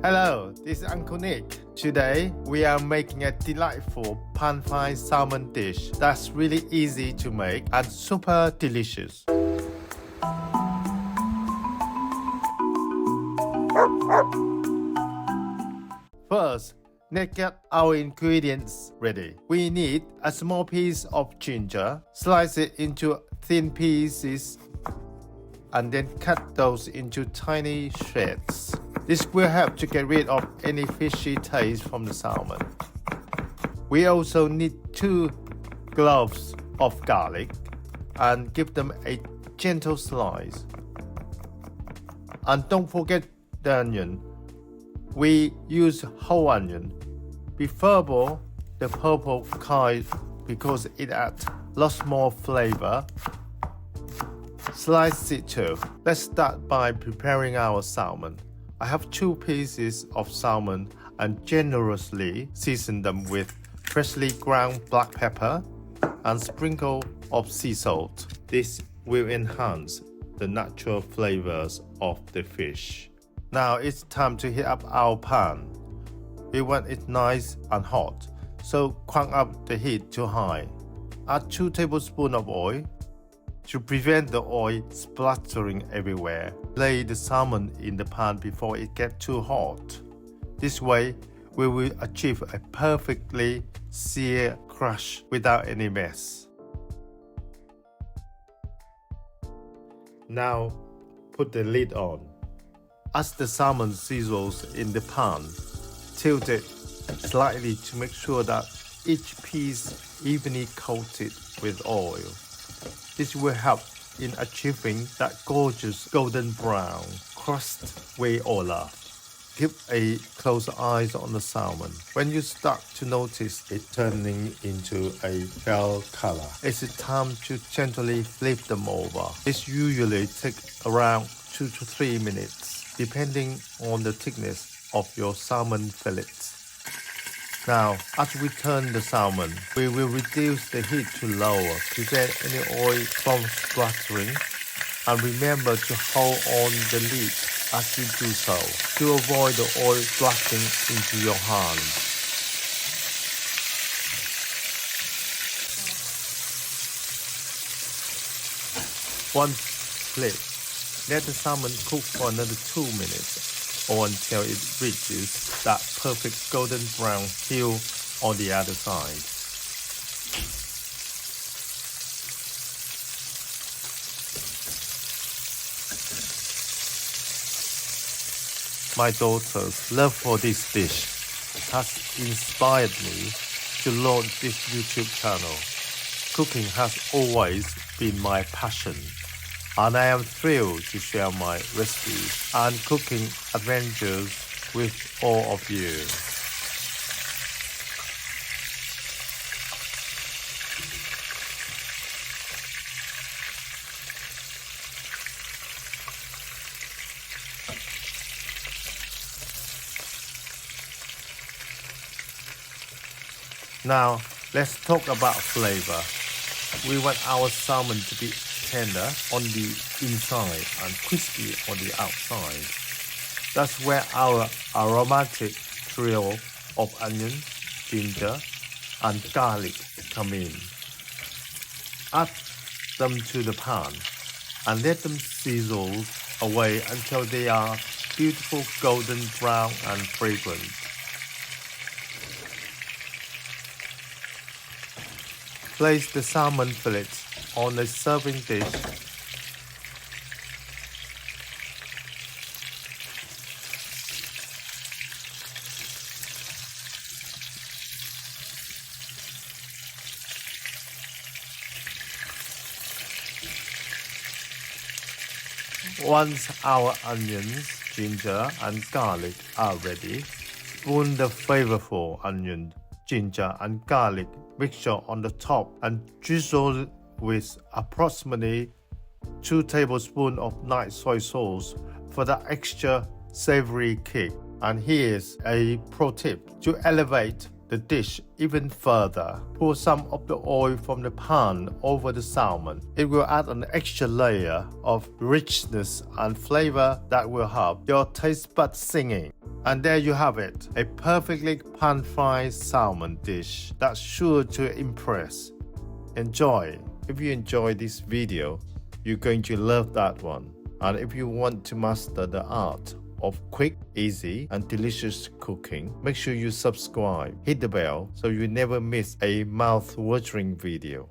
Hello, this is Uncle Nick. Today, we are making a delightful pan-fried salmon dish that's really easy to make and super delicious. First, let's get our ingredients ready. We need a small piece of ginger, slice it into thin pieces, and then cut those into tiny shreds. This will help to get rid of any fishy taste from the salmon. We also need 2 cloves of garlic and give them a gentle slice. And don't forget the onion. We use whole onion, preferable the purple kind because it adds lots more flavor. Slice it too. Let's start by preparing our salmon. I have 2 pieces of salmon and generously season them with freshly ground black pepper and sprinkle of sea salt. This will enhance the natural flavors of the fish. Now it's time to heat up our pan. We want it nice and hot, so crank up the heat to high. Add 2 tablespoons of oil. To prevent the oil splattering everywhere, lay the salmon in the pan before it gets too hot. This way, we will achieve a perfectly seared crush without any mess. Now, put the lid on. As the salmon sizzles in the pan, tilt it slightly to make sure that each piece evenly coated with oil. This will help in achieving that gorgeous golden brown crust we all love. Keep a close eye on the salmon. When you start to notice it turning into a pale color, it's time to gently flip them over. This usually takes around 2 to 3 minutes, depending on the thickness of your salmon fillets. Now, as we turn the salmon, we will reduce the heat to lower, prevent any oil from splattering, and remember to hold on the lid as you do so, to avoid the oil splashing into your hand. Once flipped, let the salmon cook for another 2 minutes, or until it reaches that perfect golden brown hue on the other side. My daughter's love for this dish has inspired me to launch this YouTube channel. Cooking has always been my passion, and I am thrilled to share my recipes and cooking adventures with all of you. Now, let's talk about flavor. We want our salmon to be tender on the inside and crispy on the outside. That's where our aromatic trio of onion, ginger, and garlic come in. Add them to the pan and let them sizzle away until they are beautiful golden brown and fragrant. Place the salmon fillets on a serving dish. Once our onions, ginger, and garlic are ready, spoon the flavorful onion, ginger, and garlic mixture on the top and drizzle with approximately 2 tablespoons of nice soy sauce for the extra savory kick. And here's a pro tip: to elevate the dish even further. Pour some of the oil from the pan over the salmon. It will add an extra layer of richness and flavor that will have your taste buds singing. And there you have it, a perfectly pan-fried salmon dish that's sure to impress. Enjoy! If you enjoyed this video, you're going to love that one. And if you want to master the art of quick, easy, and delicious cooking, make sure you subscribe, hit the bell so you never miss a mouth-watering video.